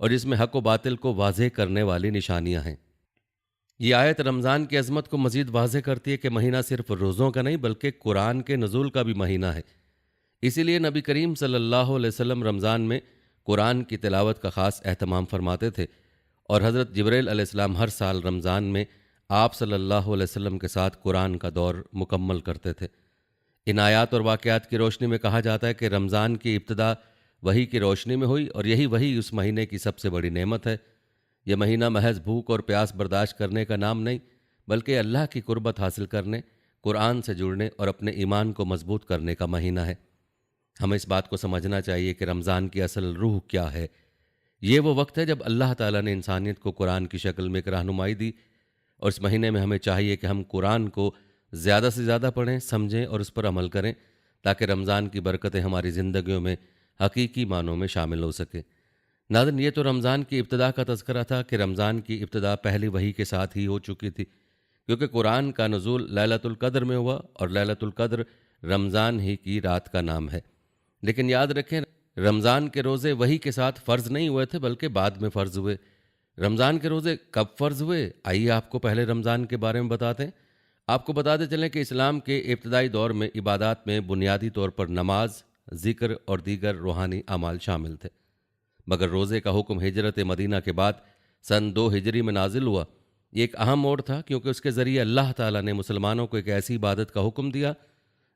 اور جس میں حق و باطل کو واضح کرنے والی نشانیاں ہیں۔ یہ آیت رمضان کی عظمت کو مزید واضح کرتی ہے کہ مہینہ صرف روزوں کا نہیں بلکہ قرآن کے نزول کا بھی مہینہ ہے۔ اسی لیے نبی کریم صلی اللہ علیہ وسلم رمضان میں قرآن کی تلاوت کا خاص اہتمام فرماتے تھے، اور حضرت جبرائیل علیہ السلام ہر سال رمضان میں آپ صلی اللہ علیہ وسلم کے ساتھ قرآن کا دور مکمل کرتے تھے۔ ان آیات اور واقعات کی روشنی میں کہا جاتا ہے کہ رمضان کی ابتدا وحی کی روشنی میں ہوئی، اور یہی وحی اس مہینے کی سب سے بڑی نعمت ہے۔ یہ مہینہ محض بھوک اور پیاس برداشت کرنے کا نام نہیں، بلکہ اللہ کی قربت حاصل کرنے، قرآن سے جڑنے اور اپنے ایمان کو مضبوط کرنے کا مہینہ ہے۔ ہمیں اس بات کو سمجھنا چاہیے کہ رمضان کی اصل روح کیا ہے۔ یہ وہ وقت ہے جب اللہ تعالیٰ نے انسانیت کو قرآن کی شکل میں ایک رہنمائی دی، اور اس مہینے میں ہمیں چاہیے کہ ہم قرآن کو زیادہ سے زیادہ پڑھیں، سمجھیں اور اس پر عمل کریں، تاکہ رمضان کی برکتیں ہماری زندگیوں میں حقیقی معنوں میں شامل ہو سکیں۔ ناظرین، یہ تو رمضان کی ابتدا کا تذکرہ تھا کہ رمضان کی ابتدا پہلی وحی کے ساتھ ہی ہو چکی تھی، کیونکہ قرآن کا نزول لیلۃ القدر میں ہوا، اور لیلۃ القدر رمضان ہی کی رات کا نام ہے۔ لیکن یاد رکھیں، رمضان کے روزے وحی کے ساتھ فرض نہیں ہوئے تھے بلکہ بعد میں فرض ہوئے۔ رمضان کے روزے کب فرض ہوئے؟ آئیے آپ کو پہلے رمضان کے بارے میں بتاتے ہیں۔ آپ کو بتاتے چلیں کہ اسلام کے ابتدائی دور میں عبادات میں بنیادی طور پر نماز، ذکر اور دیگر روحانی اعمال شامل تھے، مگر روزے کا حکم ہجرت مدینہ کے بعد سن 2 ہجری میں نازل ہوا۔ یہ ایک اہم موڑ تھا، کیونکہ اس کے ذریعے اللہ تعالیٰ نے مسلمانوں کو ایک ایسی عبادت کا حکم دیا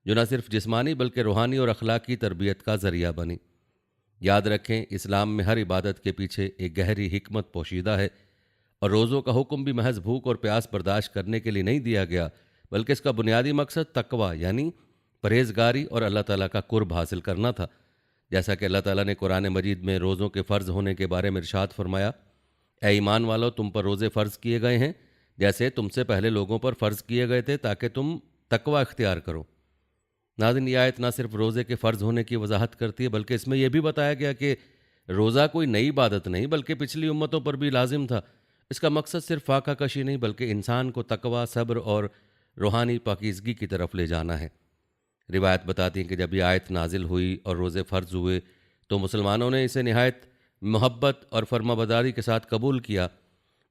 جو نہ صرف جسمانی بلکہ روحانی اور اخلاقی تربیت کا ذریعہ بنی۔ یاد رکھیں، اسلام میں ہر عبادت کے پیچھے ایک گہری حکمت پوشیدہ ہے، اور روزوں کا حکم بھی محض بھوک اور پیاس برداشت کرنے کے لیے نہیں دیا گیا، بلکہ اس کا بنیادی مقصد تقویٰ یعنی پرہیزگاری اور اللہ تعالیٰ کا قرب حاصل کرنا تھا۔ جیسا کہ اللہ تعالیٰ نے قرآن مجید میں روزوں کے فرض ہونے کے بارے میں ارشاد فرمایا، اے ایمان والو، تم پر روزے فرض کیے گئے ہیں جیسے تم سے پہلے لوگوں پر فرض کیے گئے تھے، تاکہ تم تقویٰ اختیار کرو۔ ناظرین، یہ آیت نہ صرف روزے کے فرض ہونے کی وضاحت کرتی ہے بلکہ اس میں یہ بھی بتایا گیا کہ روزہ کوئی نئی عبادت نہیں بلکہ پچھلی امتوں پر بھی لازم تھا۔ اس کا مقصد صرف فاقہ کشی نہیں بلکہ انسان کو تقویٰ، صبر اور روحانی پاکیزگی کی طرف لے جانا ہے۔ روایت بتاتی ہیں کہ جب یہ آیت نازل ہوئی اور روزے فرض ہوئے تو مسلمانوں نے اسے نہایت محبت اور فرما برداری کے ساتھ قبول کیا۔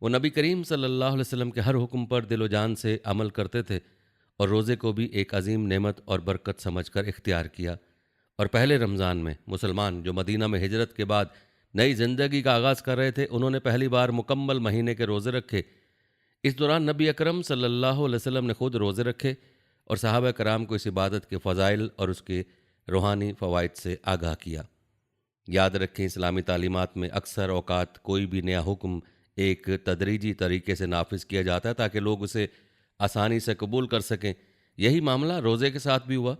وہ نبی کریم صلی اللہ علیہ وسلم کے ہر حکم پر دل و جان سے عمل کرتے تھے، اور روزے کو بھی ایک عظیم نعمت اور برکت سمجھ کر اختیار کیا۔ اور پہلے رمضان میں مسلمان جو مدینہ میں ہجرت کے بعد نئی زندگی کا آغاز کر رہے تھے، انہوں نے پہلی بار مکمل مہینے کے روزے رکھے۔ اس دوران نبی اکرم صلی اللہ علیہ وسلم نے خود روزے رکھے اور صحابہ کرام کو اس عبادت کے فضائل اور اس کے روحانی فوائد سے آگاہ کیا۔ یاد رکھیں، اسلامی تعلیمات میں اکثر اوقات کوئی بھی نیا حکم ایک تدریجی طریقے سے نافذ کیا جاتا ہے تاکہ لوگ اسے آسانی سے قبول کر سکیں۔ یہی معاملہ روزے کے ساتھ بھی ہوا۔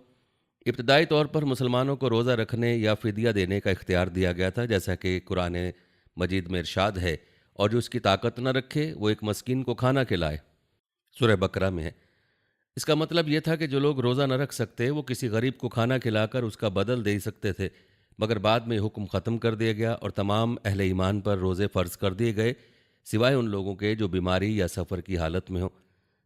ابتدائی طور پر مسلمانوں کو روزہ رکھنے یا فدیہ دینے کا اختیار دیا گیا تھا، جیسا کہ قرآن مجید میں ارشاد ہے، اور جو اس کی طاقت نہ رکھے وہ ایک مسکین کو کھانا کھلائے، سورہ بقرہ میں ہے۔ اس کا مطلب یہ تھا کہ جو لوگ روزہ نہ رکھ سکتے وہ کسی غریب کو کھانا کھلا کر اس کا بدل دے سکتے تھے، مگر بعد میں یہ حکم ختم کر دیا گیا اور تمام اہل ایمان پر روزے فرض کر دیے گئے، سوائے ان لوگوں کے جو بیماری یا سفر کی حالت میں ہوں،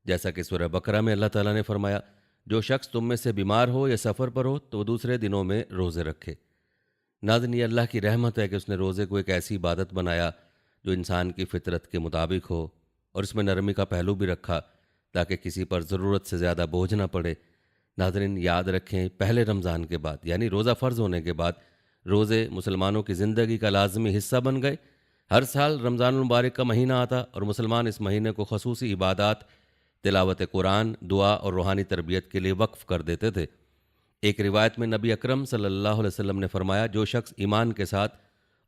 جیسا کہ سورہ بقرہ میں اللہ تعالیٰ نے فرمایا، جو شخص تم میں سے بیمار ہو یا سفر پر ہو تو وہ دوسرے دنوں میں روزے رکھے۔ ناظرین، یہ اللہ کی رحمت ہے کہ اس نے روزے کو ایک ایسی عبادت بنایا جو انسان کی فطرت کے مطابق ہو، اور اس میں نرمی کا پہلو بھی رکھا تاکہ کسی پر ضرورت سے زیادہ بوجھ نہ پڑے۔ ناظرین، یاد رکھیں، پہلے رمضان کے بعد یعنی روزہ فرض ہونے کے بعد روزے مسلمانوں کی زندگی کا لازمی حصہ بن گئے۔ ہر سال رمضان المبارک کا مہینہ آتا اور مسلمان اس مہینے کو خصوصی عبادات، تلاوت قرآن، دعا اور روحانی تربیت کے لیے وقف کر دیتے تھے۔ ایک روایت میں نبی اکرم صلی اللہ علیہ وسلم نے فرمایا، جو شخص ایمان کے ساتھ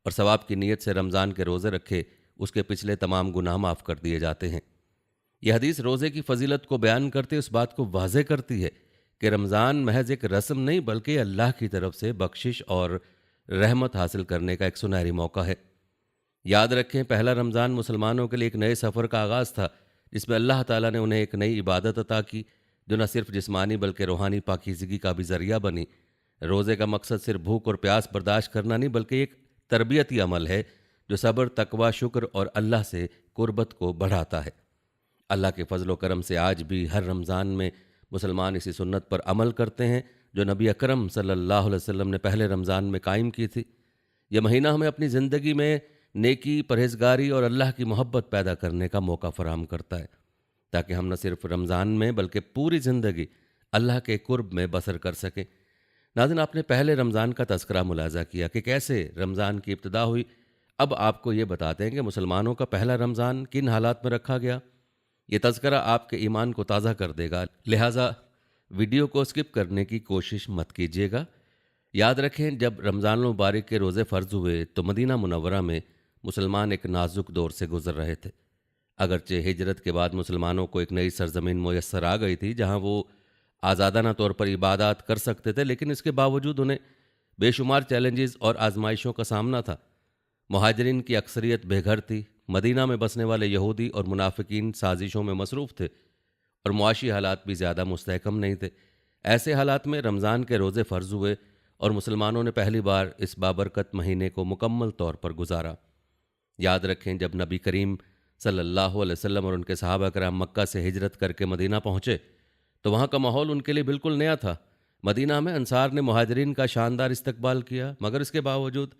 اور ثواب کی نیت سے رمضان کے روزے رکھے اس کے پچھلے تمام گناہ معاف کر دیے جاتے ہیں۔ یہ حدیث روزے کی فضیلت کو بیان کرتے اس بات کو واضح کرتی ہے کہ رمضان محض ایک رسم نہیں بلکہ اللہ کی طرف سے بخشش اور رحمت حاصل کرنے کا ایک سنہری موقع ہے۔ یاد رکھیں، پہلا رمضان مسلمانوں کے لیے ایک نئے سفر کا آغاز تھا، جس میں اللہ تعالیٰ نے انہیں ایک نئی عبادت عطا کی جو نہ صرف جسمانی بلکہ روحانی پاکیزگی کا بھی ذریعہ بنی۔ روزے کا مقصد صرف بھوک اور پیاس برداشت کرنا نہیں بلکہ ایک تربیتی عمل ہے جو صبر، تقویٰ، شکر اور اللہ سے قربت کو بڑھاتا ہے۔ اللہ کے فضل و کرم سے آج بھی ہر رمضان میں مسلمان اسی سنت پر عمل کرتے ہیں جو نبی اکرم صلی اللہ علیہ وسلم نے پہلے رمضان میں قائم کی تھی۔ یہ مہینہ ہمیں اپنی زندگی میں نیکی، پرہیزگاری اور اللہ کی محبت پیدا کرنے کا موقع فراہم کرتا ہے، تاکہ ہم نہ صرف رمضان میں بلکہ پوری زندگی اللہ کے قرب میں بسر کر سکیں۔ ناظرین، آپ نے پہلے رمضان کا تذکرہ ملاحظہ کیا کہ کیسے رمضان کی ابتدا ہوئی۔ اب آپ کو یہ بتاتے ہیں کہ مسلمانوں کا پہلا رمضان کن حالات میں رکھا گیا۔ یہ تذکرہ آپ کے ایمان کو تازہ کر دے گا، لہٰذا ویڈیو کو سکپ کرنے کی کوشش مت کیجیے گا۔ یاد رکھیں، جب رمضان المبارک کے روزے فرض ہوئے تو مدینہ منورہ میں مسلمان ایک نازک دور سے گزر رہے تھے۔ اگرچہ ہجرت کے بعد مسلمانوں کو ایک نئی سرزمین میسر آ گئی تھی جہاں وہ آزادانہ طور پر عبادات کر سکتے تھے، لیکن اس کے باوجود انہیں بے شمار چیلنجز اور آزمائشوں کا سامنا تھا۔ مہاجرین کی اکثریت بے گھر تھی، مدینہ میں بسنے والے یہودی اور منافقین سازشوں میں مصروف تھے، اور معاشی حالات بھی زیادہ مستحکم نہیں تھے۔ ایسے حالات میں رمضان کے روزے فرض ہوئے اور مسلمانوں نے پہلی بار اس بابرکت مہینے کو مکمل طور پر گزارا۔ یاد رکھیں، جب نبی کریم صلی اللہ علیہ وسلم اور ان کے صحابہ کرام مکہ سے ہجرت کر کے مدینہ پہنچے تو وہاں کا ماحول ان کے لیے بالکل نیا تھا۔ مدینہ میں انصار نے مہاجرین کا شاندار استقبال کیا، مگر اس کے باوجود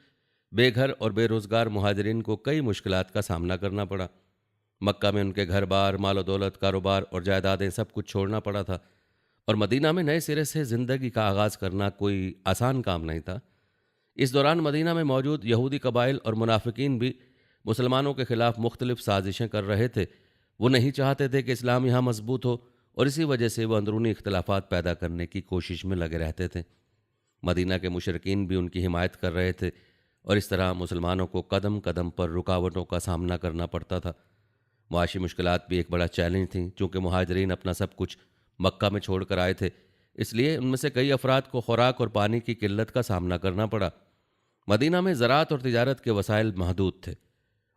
بے گھر اور بے روزگار مہاجرین کو کئی مشکلات کا سامنا کرنا پڑا۔ مکہ میں ان کے گھر بار، مال و دولت، کاروبار اور جائیدادیں سب کچھ چھوڑنا پڑا تھا، اور مدینہ میں نئے سرے سے زندگی کا آغاز کرنا کوئی آسان کام نہیں تھا۔ اس دوران مدینہ میں موجود یہودی قبائل اور منافقین بھی مسلمانوں کے خلاف مختلف سازشیں کر رہے تھے۔ وہ نہیں چاہتے تھے کہ اسلام یہاں مضبوط ہو، اور اسی وجہ سے وہ اندرونی اختلافات پیدا کرنے کی کوشش میں لگے رہتے تھے۔ مدینہ کے مشرکین بھی ان کی حمایت کر رہے تھے، اور اس طرح مسلمانوں کو قدم قدم پر رکاوٹوں کا سامنا کرنا پڑتا تھا۔ معاشی مشکلات بھی ایک بڑا چیلنج تھیں، چونکہ مہاجرین اپنا سب کچھ مکہ میں چھوڑ کر آئے تھے، اس لیے ان میں سے کئی افراد کو خوراک اور پانی کی قلت کا سامنا کرنا پڑا۔ مدینہ میں زراعت اور تجارت کے وسائل محدود تھے،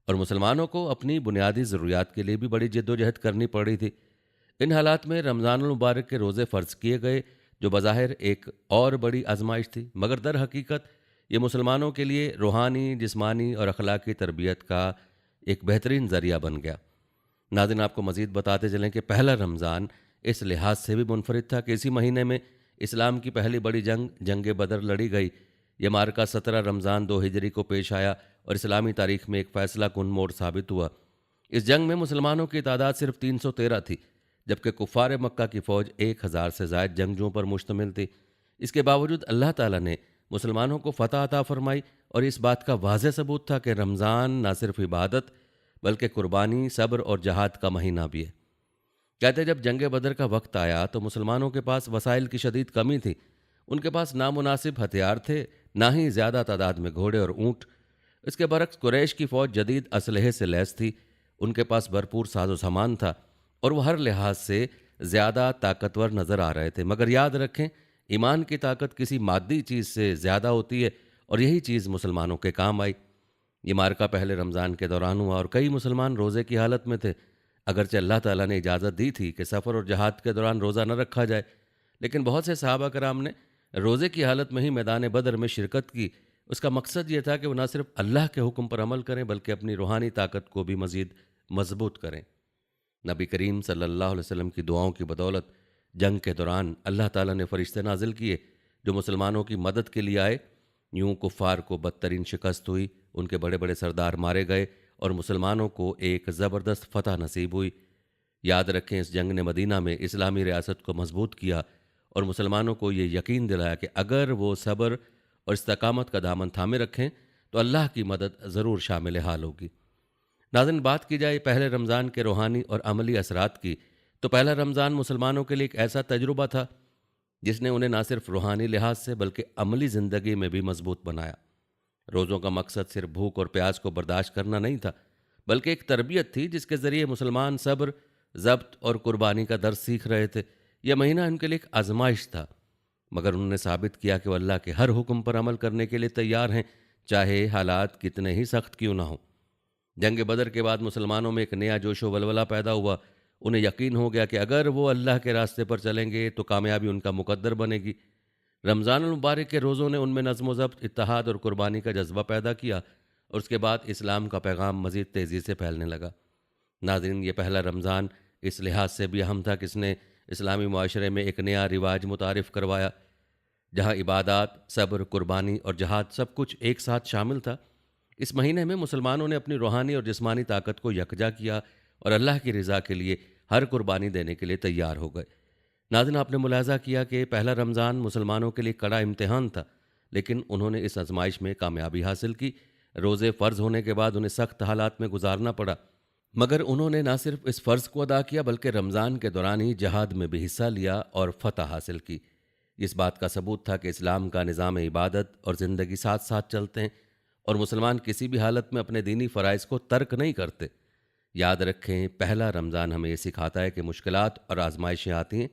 اور مسلمانوں کو اپنی بنیادی ضروریات کے لیے بھی بڑی جد و جہد کرنی پڑی تھی۔ ان حالات میں رمضان المبارک کے روزے فرض کیے گئے، جو بظاہر ایک اور بڑی آزمائش تھی، مگر در حقیقت یہ مسلمانوں کے لیے روحانی، جسمانی اور اخلاقی تربیت کا ایک بہترین ذریعہ بن گیا۔ ناظرین، آپ کو مزید بتاتے چلیں کہ پہلا رمضان اس لحاظ سے بھی منفرد تھا کہ اسی مہینے میں اسلام کی پہلی بڑی جنگ بدر لڑی گئی۔ یہ معرکہ 17 رمضان 2 ہجری کو پیش آیا اور اسلامی تاریخ میں ایک فیصلہ کن موڑ ثابت ہوا۔ اس جنگ میں مسلمانوں کی تعداد صرف 313 تھی، جبکہ کفار مکہ کی فوج 1000 سے زائد جنگجوؤں پر مشتمل تھی۔ اس کے باوجود اللہ تعالیٰ نے مسلمانوں کو فتح عطا فرمائی، اور اس بات کا واضح ثبوت تھا کہ رمضان نہ صرف عبادت بلکہ قربانی، صبر اور جہاد کا مہینہ بھی ہے۔ کہتے جب جنگ بدر کا وقت آیا تو مسلمانوں کے پاس وسائل کی شدید کمی تھی۔ ان کے پاس نامناسب ہتھیار تھے، نہ ہی زیادہ تعداد میں گھوڑے اور اونٹ۔ اس کے برعکس قریش کی فوج جدید اسلحے سے لیس تھی، ان کے پاس بھرپور ساز و سامان تھا، اور وہ ہر لحاظ سے زیادہ طاقتور نظر آ رہے تھے۔ مگر یاد رکھیں، ایمان کی طاقت کسی مادی چیز سے زیادہ ہوتی ہے، اور یہی چیز مسلمانوں کے کام آئی۔ یہ معرکہ پہلے رمضان کے دوران ہوا، اور کئی مسلمان روزے کی حالت میں تھے۔ اگرچہ اللہ تعالیٰ نے اجازت دی تھی کہ سفر اور جہاد کے دوران روزہ نہ رکھا جائے، لیکن بہت سے صحابہ کرام نے روزے کی حالت میں ہی میدان بدر میں شرکت کی۔ اس کا مقصد یہ تھا کہ وہ نہ صرف اللہ کے حکم پر عمل کریں بلکہ اپنی روحانی طاقت کو بھی مزید مضبوط کریں۔ نبی کریم صلی اللہ علیہ وسلم کی دعاؤں کی بدولت جنگ کے دوران اللہ تعالیٰ نے فرشتے نازل کیے جو مسلمانوں کی مدد کے لیے آئے۔ یوں کفار کو بدترین شکست ہوئی، ان کے بڑے بڑے سردار مارے گئے، اور مسلمانوں کو ایک زبردست فتح نصیب ہوئی۔ یاد رکھیں، اس جنگ نے مدینہ میں اسلامی ریاست کو مضبوط کیا اور مسلمانوں کو یہ یقین دلایا کہ اگر وہ صبر اور استقامت کا دامن تھامے رکھیں تو اللہ کی مدد ضرور شامل حال ہوگی۔ ناظرین، بات کی جائے پہلے رمضان کے روحانی اور عملی اثرات کی، تو پہلا رمضان مسلمانوں کے لیے ایک ایسا تجربہ تھا جس نے انہیں نہ صرف روحانی لحاظ سے بلکہ عملی زندگی میں بھی مضبوط بنایا۔ روزوں کا مقصد صرف بھوک اور پیاس کو برداشت کرنا نہیں تھا، بلکہ ایک تربیت تھی جس کے ذریعے مسلمان صبر، ضبط اور قربانی کا درس سیکھ رہے تھے۔ یہ مہینہ ان کے لیے ایک آزمائش تھا، مگر انہوں نے ثابت کیا کہ وہ اللہ کے ہر حکم پر عمل کرنے کے لیے تیار ہیں، چاہے حالات کتنے ہی سخت کیوں نہ ہوں۔ جنگ بدر کے بعد مسلمانوں میں ایک نیا جوش و ولولہ پیدا ہوا۔ انہیں یقین ہو گیا کہ اگر وہ اللہ کے راستے پر چلیں گے تو کامیابی ان کا مقدر بنے گی۔ رمضان المبارک کے روزوں نے ان میں نظم و ضبط، اتحاد اور قربانی کا جذبہ پیدا کیا، اور اس کے بعد اسلام کا پیغام مزید تیزی سے پھیلنے لگا۔ ناظرین، یہ پہلا رمضان اس لحاظ سے بھی اہم تھا کہ اس نے اسلامی معاشرے میں ایک نیا رواج متعارف کروایا، جہاں عبادات، صبر، قربانی اور جہاد سب کچھ ایک ساتھ شامل تھا۔ اس مہینے میں مسلمانوں نے اپنی روحانی اور جسمانی طاقت کو یکجا کیا اور اللہ کی رضا کے لیے ہر قربانی دینے کے لیے تیار ہو گئے۔ ناظرین، آپ نے ملاحظہ کیا کہ پہلا رمضان مسلمانوں کے لیے کڑا امتحان تھا، لیکن انہوں نے اس آزمائش میں کامیابی حاصل کی۔ روزے فرض ہونے کے بعد انہیں سخت حالات میں گزارنا پڑا، مگر انہوں نے نہ صرف اس فرض کو ادا کیا بلکہ رمضان کے دوران ہی جہاد میں بھی حصہ لیا اور فتح حاصل کی۔ اس بات کا ثبوت تھا کہ اسلام کا نظام عبادت اور زندگی ساتھ ساتھ چلتے ہیں، اور مسلمان کسی بھی حالت میں اپنے دینی فرائض کو ترک نہیں کرتے۔ یاد رکھیں، پہلا رمضان ہمیں یہ سکھاتا ہے کہ مشکلات اور آزمائشیں آتی ہیں،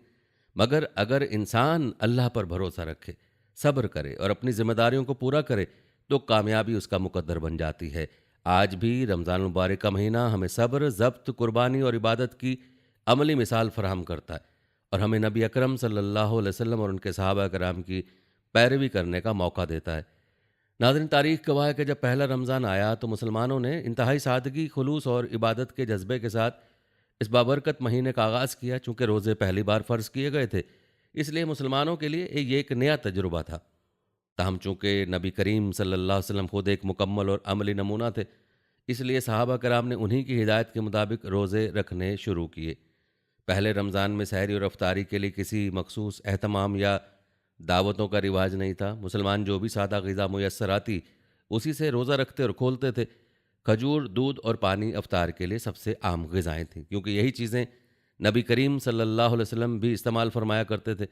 مگر اگر انسان اللہ پر بھروسہ رکھے، صبر کرے اور اپنی ذمہ داریوں کو پورا کرے تو کامیابی اس کا مقدر بن جاتی ہے۔ آج بھی رمضان المبارک کا مہینہ ہمیں صبر، ضبط، قربانی اور عبادت کی عملی مثال فراہم کرتا ہے، اور ہمیں نبی اکرم صلی اللہ علیہ وسلم اور ان کے صحابہ کرام کی پیروی کرنے کا موقع دیتا ہے۔ ناظرین، تاریخ گواہ ہے کہ جب پہلا رمضان آیا تو مسلمانوں نے انتہائی سادگی، خلوص اور عبادت کے جذبے کے ساتھ اس بابرکت مہینے کا آغاز کیا۔ چونکہ روزے پہلی بار فرض کیے گئے تھے، اس لیے مسلمانوں کے لیے یہ ایک نیا تجربہ تھا۔ تاہم چونکہ نبی کریم صلی اللہ علیہ وسلم خود ایک مکمل اور عملی نمونہ تھے، اس لیے صحابہ کرام نے انہی کی ہدایت کے مطابق روزے رکھنے شروع کیے۔ پہلے رمضان میں سحری اور افطاری کے لیے کسی مخصوص اہتمام یا دعوتوں کا رواج نہیں تھا۔ مسلمان جو بھی سادہ غذا میسر آتی، اسی سے روزہ رکھتے اور کھولتے تھے۔ کھجور، دودھ اور پانی افطار کے لیے سب سے عام غذائیں تھیں، کیونکہ یہی چیزیں نبی کریم صلی اللہ علیہ وسلم بھی استعمال فرمایا کرتے تھے۔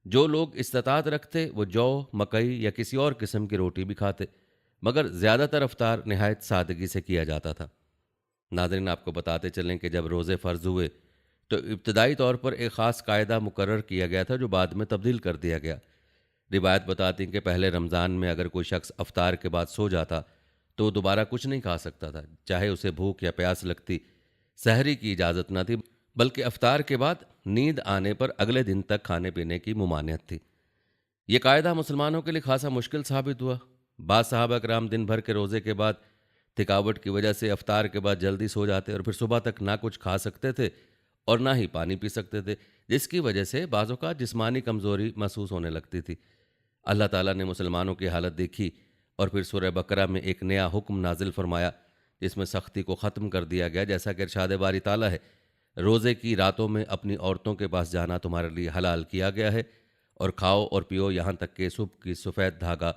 جو لوگ استطاعت رکھتے وہ جو، مکئی یا کسی اور قسم کی روٹی بھی کھاتے، مگر زیادہ تر افطار نہایت سادگی سے کیا جاتا تھا۔ ناظرین، آپ کو بتاتے چلیں کہ جب روزے فرض ہوئے تو ابتدائی طور پر ایک خاص قاعدہ مقرر کیا گیا تھا جو بعد میں تبدیل کر دیا گیا۔ روایت بتاتی ہیں کہ پہلے رمضان میں اگر کوئی شخص افطار کے بعد سو جاتا تو وہ دوبارہ کچھ نہیں کھا سکتا تھا، چاہے اسے بھوک یا پیاس لگتی۔ سحری کی اجازت نہ تھی، بلکہ افطار کے بعد نیند آنے پر اگلے دن تک کھانے پینے کی ممانعت تھی۔ یہ قاعدہ مسلمانوں کے لیے خاصا مشکل ثابت ہوا۔ بعض صحابہ کرام دن بھر کے روزے کے بعد تھکاوٹ کی وجہ سے افطار کے بعد جلدی سو جاتے اور پھر صبح تک نہ کچھ کھا سکتے تھے اور نہ ہی پانی پی سکتے تھے، جس کی وجہ سے بعض اوقات جسمانی کمزوری محسوس ہونے لگتی تھی۔ اللہ تعالیٰ نے مسلمانوں کی حالت دیکھی اور پھر سورہ بقرہ میں ایک نیا حکم نازل فرمایا، جس میں سختی کو ختم کر دیا گیا، جیسا کہ ارشاد باری تعالیٰ ہے: روزے کی راتوں میں اپنی عورتوں کے پاس جانا تمہارے لیے حلال کیا گیا ہے، اور کھاؤ اور پیو یہاں تک کہ صبح کی سفید دھاگا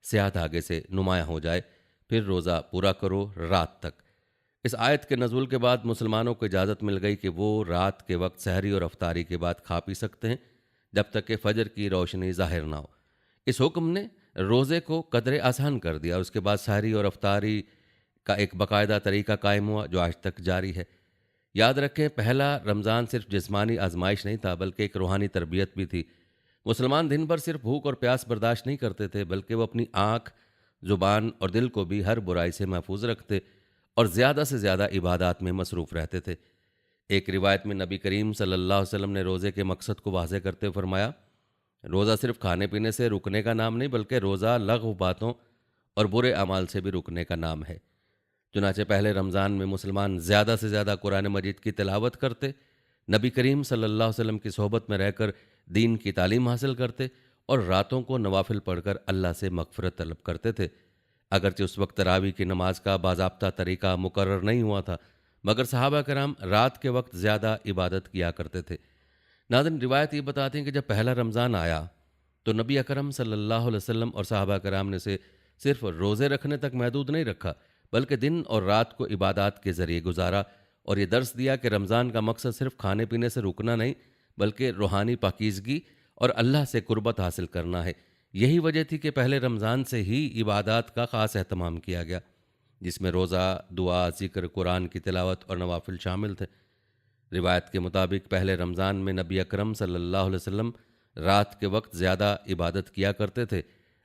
سیاہ دھاگے سے نمایاں ہو جائے، پھر روزہ پورا کرو رات تک۔ اس آیت کے نزول کے بعد مسلمانوں کو اجازت مل گئی کہ وہ رات کے وقت سحری اور افطاری کے بعد کھا پی سکتے ہیں جب تک کہ فجر کی روشنی ظاہر نہ ہو۔ اس حکم نے روزے کو قدرے آسان کر دیا۔ اس کے بعد سحری اور افطاری کا ایک باقاعدہ طریقہ قائم ہوا جو آج تک جاری ہے۔ یاد رکھیں، پہلا رمضان صرف جسمانی آزمائش نہیں تھا بلکہ ایک روحانی تربیت بھی تھی۔ مسلمان دن بھر صرف بھوک اور پیاس برداشت نہیں کرتے تھے، بلکہ وہ اپنی آنکھ، زبان اور دل کو بھی ہر برائی سے محفوظ رکھتے اور زیادہ سے زیادہ عبادات میں مصروف رہتے تھے۔ ایک روایت میں نبی کریم صلی اللہ علیہ وسلم نے روزے کے مقصد کو واضح کرتے ہوئے فرمایا: روزہ صرف کھانے پینے سے رکنے کا نام نہیں، بلکہ روزہ لغو باتوں اور برے اعمال سے بھی رکنے کا نام ہے۔ چنانچہ پہلے رمضان میں مسلمان زیادہ سے زیادہ قرآن مجید کی تلاوت کرتے، نبی کریم صلی اللہ علیہ وسلم کی صحبت میں رہ کر دین کی تعلیم حاصل کرتے اور راتوں کو نوافل پڑھ کر اللہ سے مغفرت طلب کرتے تھے۔ اگرچہ اس وقت تراویح کی نماز کا باضابطہ طریقہ مقرر نہیں ہوا تھا، مگر صحابہ کرام رات کے وقت زیادہ عبادت کیا کرتے تھے۔ ناظرین، روایت یہ بتاتی ہیں کہ جب پہلا رمضان آیا تو نبی اکرم صلی اللہ علیہ وسلم اور صحابہ کرام نے اسے صرف روزے رکھنے تک محدود نہیں رکھا، بلکہ دن اور رات کو عبادات کے ذریعے گزارا، اور یہ درس دیا کہ رمضان کا مقصد صرف کھانے پینے سے رکنا نہیں، بلکہ روحانی پاکیزگی اور اللہ سے قربت حاصل کرنا ہے۔ یہی وجہ تھی کہ پہلے رمضان سے ہی عبادات کا خاص اہتمام کیا گیا، جس میں روزہ، دعا، ذکر، قرآن کی تلاوت اور نوافل شامل تھے۔ روایت کے مطابق پہلے رمضان میں نبی اکرم صلی اللہ علیہ وسلم رات کے وقت زیادہ عبادت کیا کرتے تھے۔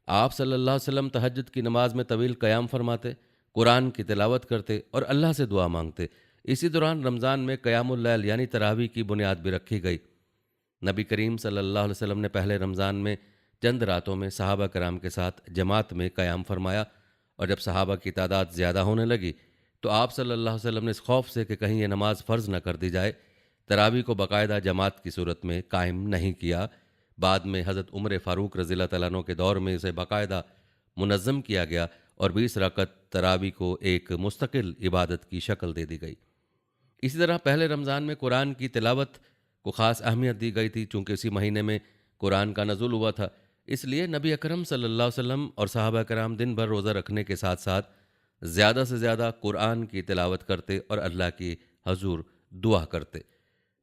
آپ صلی اللہ علیہ وسلم تہجد کی نماز میں طویل قیام فرماتے، قرآن کی تلاوت کرتے اور اللہ سے دعا مانگتے۔ اسی دوران رمضان میں قیام اللیل یعنی تراویح کی بنیاد بھی رکھی گئی۔ نبی کریم صلی اللہ علیہ وسلم نے پہلے رمضان میں چند راتوں میں صحابہ کرام کے ساتھ جماعت میں قیام فرمایا، اور جب صحابہ کی تعداد زیادہ ہونے لگی تو آپ صلی اللہ علیہ وسلم نے اس خوف سے کہ کہیں یہ نماز فرض نہ کر دی جائے، تراویح کو باقاعدہ جماعت کی صورت میں قائم نہیں کیا۔ بعد میں حضرت عمر فاروق رضی اللہ تعالیٰ عنہ کے دور میں اسے باقاعدہ منظم کیا گیا اور 20 رکعت تراوی کو ایک مستقل عبادت کی شکل دے دی گئی۔ اسی طرح پہلے رمضان میں قرآن کی تلاوت کو خاص اہمیت دی گئی تھی، چونکہ اسی مہینے میں قرآن کا نزول ہوا تھا۔ اس لیے نبی اکرم صلی اللہ علیہ وسلم اور صحابہ کرام دن بھر روزہ رکھنے کے ساتھ ساتھ زیادہ سے زیادہ قرآن کی تلاوت کرتے اور اللہ کی حضور دعا کرتے۔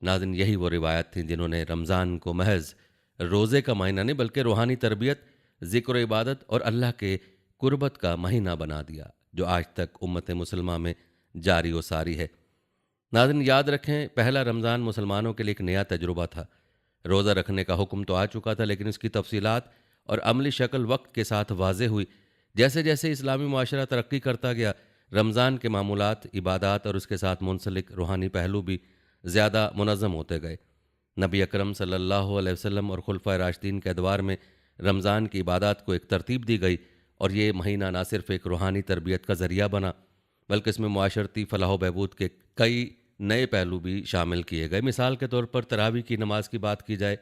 ناظرین، یہی وہ روایت تھیں جنہوں نے رمضان کو محض روزے کا مہینہ نہیں بلکہ روحانی تربیت، ذکر و عبادت اور اللہ کے قربت کا مہینہ بنا دیا، جو آج تک امت مسلمہ میں جاری و ساری ہے۔ ناظرین، یاد رکھیں، پہلا رمضان مسلمانوں کے لیے ایک نیا تجربہ تھا۔ روزہ رکھنے کا حکم تو آ چکا تھا، لیکن اس کی تفصیلات اور عملی شکل وقت کے ساتھ واضح ہوئی۔ جیسے جیسے اسلامی معاشرہ ترقی کرتا گیا، رمضان کے معمولات، عبادات اور اس کے ساتھ منسلک روحانی پہلو بھی زیادہ منظم ہوتے گئے۔ نبی اکرم صلی اللہ علیہ وسلم اور خلفائے راشدین کے ادوار میں رمضان کی عبادات کو ایک ترتیب دی گئی، اور یہ مہینہ نہ صرف ایک روحانی تربیت کا ذریعہ بنا بلکہ اس میں معاشرتی فلاح و بہبود کے کئی نئے پہلو بھی شامل کیے گئے۔ مثال کے طور پر تراویح کی نماز کی بات کی جائے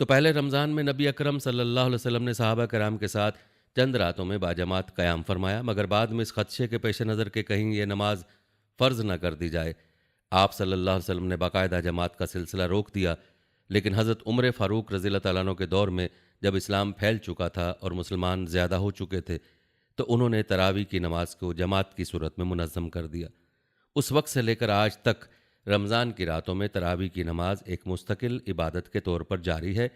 تو پہلے رمضان میں نبی اکرم صلی اللہ علیہ وسلم نے صحابہ کرام کے ساتھ چند راتوں میں باجماعت قیام فرمایا، مگر بعد میں اس خدشے کے پیش نظر کہ کہیں یہ نماز فرض نہ کر دی جائے، آپ صلی اللہ علیہ وسلم نے باقاعدہ جماعت کا سلسلہ روک دیا۔ لیکن حضرت عمر فاروق رضی اللہ تعالیٰ عنہ کے دور میں جب اسلام پھیل چکا تھا اور مسلمان زیادہ ہو چکے تھے تو انہوں نے تراویح کی نماز کو جماعت کی صورت میں منظم کر دیا۔ اس وقت سے لے کر آج تک رمضان کی راتوں میں تراویح کی نماز ایک مستقل عبادت کے طور پر جاری ہے،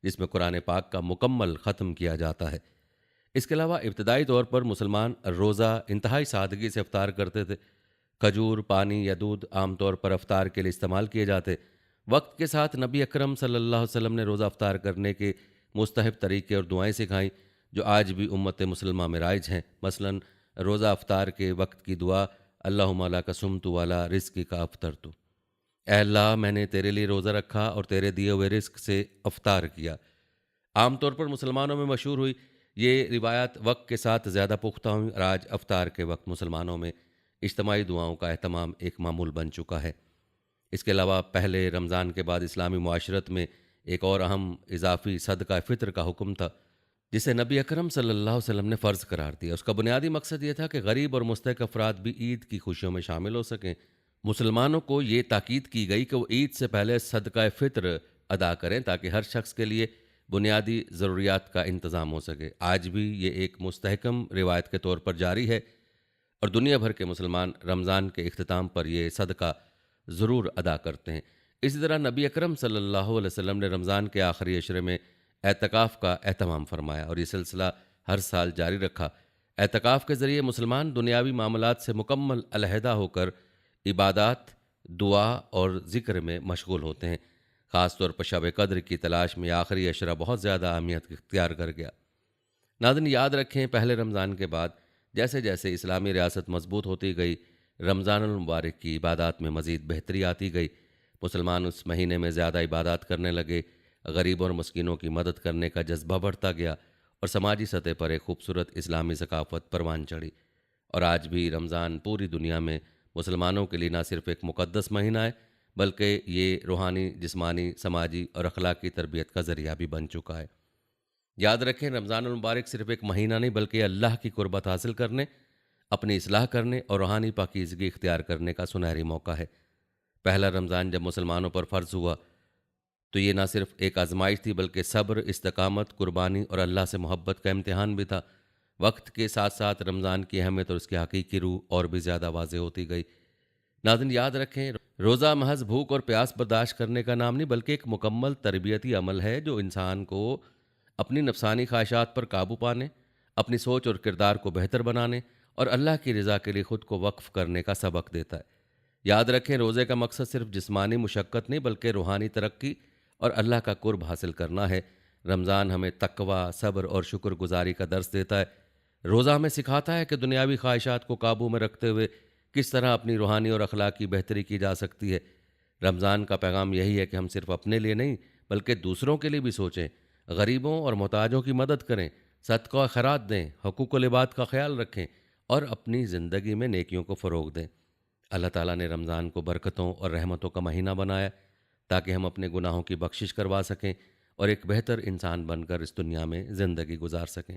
جس میں قرآن پاک کا مکمل ختم کیا جاتا ہے۔ اس کے علاوہ ابتدائی طور پر مسلمان روزہ انتہائی سادگی سے افطار کرتے تھے۔ کھجور، پانی یا دودھ عام طور پر افطار کے لیے استعمال کیے جاتے۔ وقت کے ساتھ نبی اکرم صلی اللہ علیہ وسلم نے روزہ افطار کرنے کے مستحب طریقے اور دعائیں سکھائیں، جو آج بھی امت مسلمہ میں رائج ہیں۔ مثلاً روزہ افطار کے وقت کی دعا، اللہم لک صمت وعلی رزقک افطرت، اے اللہ میں نے تیرے لیے روزہ رکھا اور تیرے دیے ہوئے رزق سے افطار کیا۔ عام طور پر مسلمانوں میں مشہور ہوئی یہ روایات وقت کے ساتھ زیادہ پختہ ہوئیں، اور آج افطار کے وقت مسلمانوں میں اجتماعی دعاؤں کا اہتمام ایک معمول بن چکا ہے۔ اس کے علاوہ پہلے رمضان کے بعد اسلامی معاشرت میں ایک اور اہم اضافی صدقہ فطر کا حکم تھا، جسے نبی اکرم صلی اللہ علیہ وسلم نے فرض قرار دیا۔ اس کا بنیادی مقصد یہ تھا کہ غریب اور مستحق افراد بھی عید کی خوشیوں میں شامل ہو سکیں۔ مسلمانوں کو یہ تاکید کی گئی کہ وہ عید سے پہلے صدقہ فطر ادا کریں تاکہ ہر شخص کے لیے بنیادی ضروریات کا انتظام ہو سکے۔ آج بھی یہ ایک مستحکم روایت کے طور پر جاری ہے، اور دنیا بھر کے مسلمان رمضان کے اختتام پر یہ صدقہ ضرور ادا کرتے ہیں۔ اسی طرح نبی اکرم صلی اللہ علیہ وسلم نے رمضان کے آخری عشرے میں اعتکاف کا اہتمام فرمایا اور یہ سلسلہ ہر سال جاری رکھا۔ اعتکاف کے ذریعے مسلمان دنیاوی معاملات سے مکمل علیحدہ ہو کر عبادات، دعا اور ذکر میں مشغول ہوتے ہیں۔ خاص طور پر شب قدر کی تلاش میں آخری عشرہ بہت زیادہ اہمیت اختیار کر گیا۔ ناظرین، یاد رکھیں، پہلے رمضان کے بعد جیسے جیسے اسلامی ریاست مضبوط ہوتی گئی، رمضان المبارک کی عبادات میں مزید بہتری آتی گئی۔ مسلمان اس مہینے میں زیادہ عبادات کرنے لگے، غریبوں اور مسکینوں کی مدد کرنے کا جذبہ بڑھتا گیا، اور سماجی سطح پر ایک خوبصورت اسلامی ثقافت پروان چڑھی۔ اور آج بھی رمضان پوری دنیا میں مسلمانوں کے لیے نہ صرف ایک مقدس مہینہ ہے بلکہ یہ روحانی، جسمانی، سماجی اور اخلاقی تربیت کا ذریعہ بھی بن چکا ہے۔ یاد رکھیں، رمضان المبارک صرف ایک مہینہ نہیں بلکہ اللہ کی قربت حاصل کرنے، اپنی اصلاح کرنے اور روحانی پاکیزگی اختیار کرنے کا سنہری موقع ہے۔ پہلا رمضان جب مسلمانوں پر فرض ہوا تو یہ نہ صرف ایک آزمائش تھی بلکہ صبر، استقامت، قربانی اور اللہ سے محبت کا امتحان بھی تھا۔ وقت کے ساتھ ساتھ رمضان کی اہمیت اور اس کی حقیقی روح اور بھی زیادہ واضح ہوتی گئی۔ ناظرین، یاد رکھیں، روزہ محض بھوک اور پیاس برداشت کرنے کا نام نہیں بلکہ ایک مکمل تربیتی عمل ہے جو انسان کو اپنی نفسانی خواہشات پر قابو پانے، اپنی سوچ اور کردار کو بہتر بنانے اور اللہ کی رضا کے لیے خود کو وقف کرنے کا سبق دیتا ہے۔ یاد رکھیں، روزے کا مقصد صرف جسمانی مشقت نہیں بلکہ روحانی ترقی اور اللہ کا قرب حاصل کرنا ہے۔ رمضان ہمیں تقوی، صبر اور شکر گزاری کا درس دیتا ہے۔ روزہ ہمیں سکھاتا ہے کہ دنیاوی خواہشات کو قابو میں رکھتے ہوئے کس طرح اپنی روحانی اور اخلاقی بہتری کی جا سکتی ہے۔ رمضان کا پیغام یہی ہے کہ ہم صرف اپنے لیے نہیں بلکہ دوسروں کے لیے بھی سوچیں، غریبوں اور محتاجوں کی مدد کریں، صدقہ و خیرات دیں، حقوق العباد کا خیال رکھیں اور اپنی زندگی میں نیکیوں کو فروغ دیں۔ اللہ تعالیٰ نے رمضان کو برکتوں اور رحمتوں کا مہینہ بنایا تاکہ ہم اپنے گناہوں کی بخشش کروا سکیں اور ایک بہتر انسان بن کر اس دنیا میں زندگی گزار سکیں۔